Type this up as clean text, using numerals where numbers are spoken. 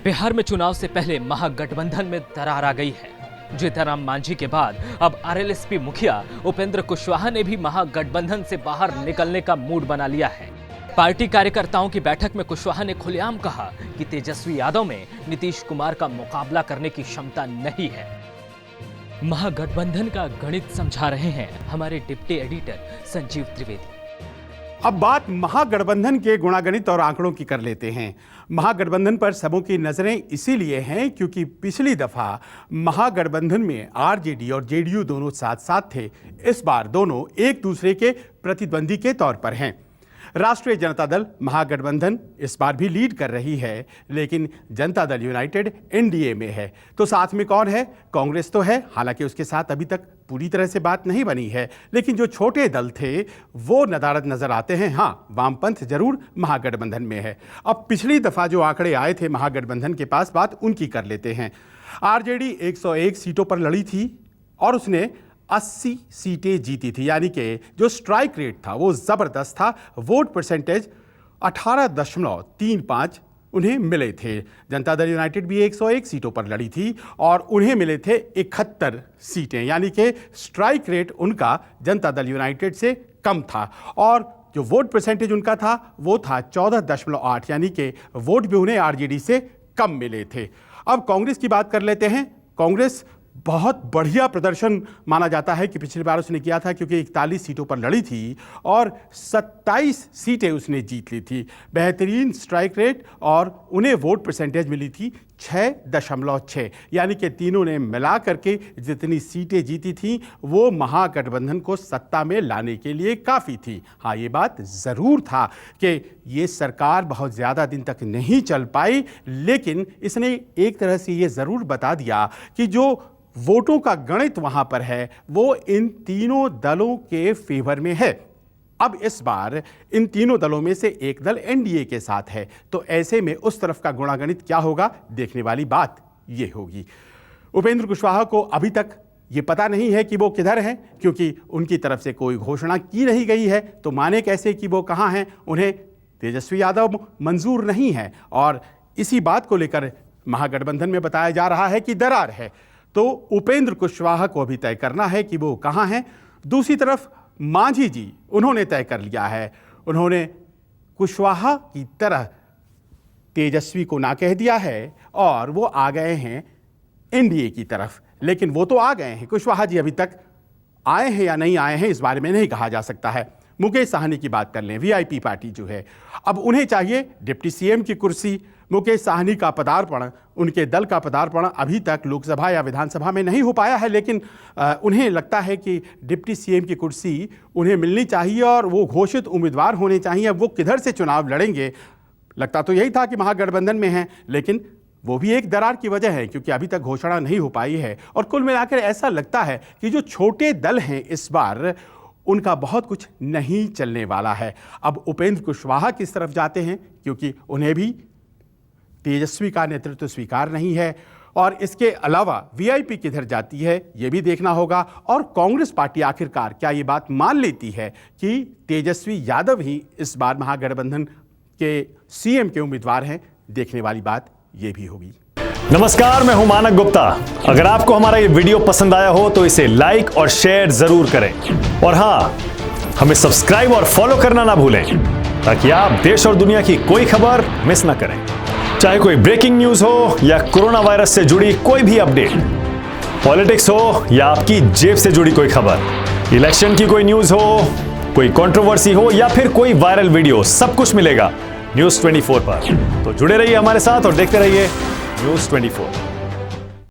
बिहार में चुनाव से पहले महागठबंधन में दरार आ गई है। जीतनराम मांझी के बाद अब आरएलएसपी मुखिया उपेंद्र कुशवाहा ने भी महागठबंधन से बाहर निकलने का मूड बना लिया है। पार्टी कार्यकर्ताओं की बैठक में कुशवाहा ने खुलेआम कहा कि तेजस्वी यादव में नीतीश कुमार का मुकाबला करने की क्षमता नहीं है। महागठबंधन का गणित समझा रहे हैं हमारे डिप्टी एडिटर संजीव त्रिवेदी। अब बात महागठबंधन के गुणागणित और आंकड़ों की कर लेते हैं। महागठबंधन पर सबों की नजरें इसीलिए हैं क्योंकि पिछली दफा महागठबंधन में आरजेडी और जेडीयू दोनों साथ साथ थे। इस बार दोनों एक दूसरे के प्रतिद्वंदी के तौर पर हैं। राष्ट्रीय जनता दल महागठबंधन इस बार भी लीड कर रही है, लेकिन जनता दल यूनाइटेड एनडीए में है। तो साथ में कौन है? कांग्रेस तो है, हालांकि उसके साथ अभी तक पूरी तरह से बात नहीं बनी है, लेकिन जो छोटे दल थे वो नदारद नजर आते हैं। हाँ, वामपंथ जरूर महागठबंधन में है। अब पिछली दफा जो आंकड़े आए थे महागठबंधन के पास, बात उनकी कर लेते हैं। आरजेडी 101 सीटों पर लड़ी थी और उसने 80 सीटें जीती थी, यानी कि जो स्ट्राइक रेट था वो जबरदस्त था। वोट परसेंटेज 18.35 उन्हें मिले थे। जनता दल यूनाइटेड भी 101 सीटों पर लड़ी थी और उन्हें मिले थे 71 सीटें, यानी कि स्ट्राइक रेट उनका जनता दल यूनाइटेड से कम था और जो वोट परसेंटेज उनका था वो था 14.8, यानी कि वोट भी उन्हें आरजेडी से कम मिले थे। अब कांग्रेस की बात कर लेते हैं। कांग्रेस बहुत बढ़िया प्रदर्शन माना जाता है कि पिछली बार उसने किया था, क्योंकि 41 सीटों पर लड़ी थी और 27 सीटें उसने जीत ली थी। बेहतरीन स्ट्राइक रेट और उन्हें वोट परसेंटेज मिली थी 6.6, यानी कि तीनों ने मिला करके जितनी सीटें जीती थी वो महागठबंधन को सत्ता में लाने के लिए काफ़ी थी। हाँ, ये बात ज़रूर था कि ये सरकार बहुत ज़्यादा दिन तक नहीं चल पाई, लेकिन इसने एक तरह से ये ज़रूर बता दिया कि जो वोटों का गणित वहां पर है वो इन तीनों दलों के फेवर में है। अब इस बार इन तीनों दलों में से एक दल एनडीए के साथ है, तो ऐसे में उस तरफ का गुणागणित क्या होगा, देखने वाली बात ये होगी। उपेंद्र कुशवाहा को अभी तक ये पता नहीं है कि वो किधर हैं, क्योंकि उनकी तरफ से कोई घोषणा की नहीं गई है, तो माने कैसे कि वो कहाँ हैं। उन्हें तेजस्वी यादव मंजूर नहीं है और इसी बात को लेकर महागठबंधन में बताया जा रहा है कि दरार है। तो उपेंद्र कुशवाहा को अभी तय करना है कि वो कहाँ हैं। दूसरी तरफ मांझी जी, उन्होंने तय कर लिया है। उन्होंने कुशवाहा की तरह तेजस्वी को ना कह दिया है और वो आ गए हैं एनडीए की तरफ। लेकिन वो तो आ गए हैं, कुशवाहा जी अभी तक आए हैं या नहीं आए हैं इस बारे में नहीं कहा जा सकता है। मुकेश साहनी की बात कर लें, वीआईपी पार्टी जो है, अब उन्हें चाहिए डिप्टी सीएम की कुर्सी। मुकेश साहनी का पदार्पण, उनके दल का पदार्पण अभी तक लोकसभा या विधानसभा में नहीं हो पाया है, लेकिन उन्हें लगता है कि डिप्टी सीएम की कुर्सी उन्हें मिलनी चाहिए और वो घोषित उम्मीदवार होने चाहिए। अब वो किधर से चुनाव लड़ेंगे, लगता तो यही था कि महागठबंधन में हैं, लेकिन वो भी एक दरार की वजह है क्योंकि अभी तक घोषणा नहीं हो पाई है। और कुल मिलाकर ऐसा लगता है कि जो छोटे दल हैं इस बार उनका बहुत कुछ नहीं चलने वाला है। अब उपेंद्र कुशवाहा किस तरफ जाते हैं, क्योंकि उन्हें भी तेजस्वी का नेतृत्व स्वीकार नहीं है, और इसके अलावा वीआईपी किधर जाती है ये भी देखना होगा। और कांग्रेस पार्टी आखिरकार क्या ये बात मान लेती है कि तेजस्वी यादव ही इस बार महागठबंधन के सीएम के उम्मीदवार हैं, देखने वाली बात ये भी होगी। नमस्कार, मैं हूं मानक गुप्ता। अगर आपको हमारा ये वीडियो पसंद आया हो तो इसे लाइक और शेयर जरूर करें, और हां, हमें सब्सक्राइब और फॉलो करना ना भूलें ताकि आप देश और दुनिया की कोई खबर मिस ना करें। चाहे कोई ब्रेकिंग न्यूज हो या कोरोना वायरस से जुड़ी कोई भी अपडेट, पॉलिटिक्स हो या आपकी जेब से जुड़ी कोई खबर, इलेक्शन की कोई न्यूज हो, कोई कंट्रोवर्सी हो या फिर कोई वायरल वीडियो, सब कुछ मिलेगा न्यूज़ 24 पर। तो जुड़े रहिए हमारे साथ और देखते रहिए न्यूज़ 24।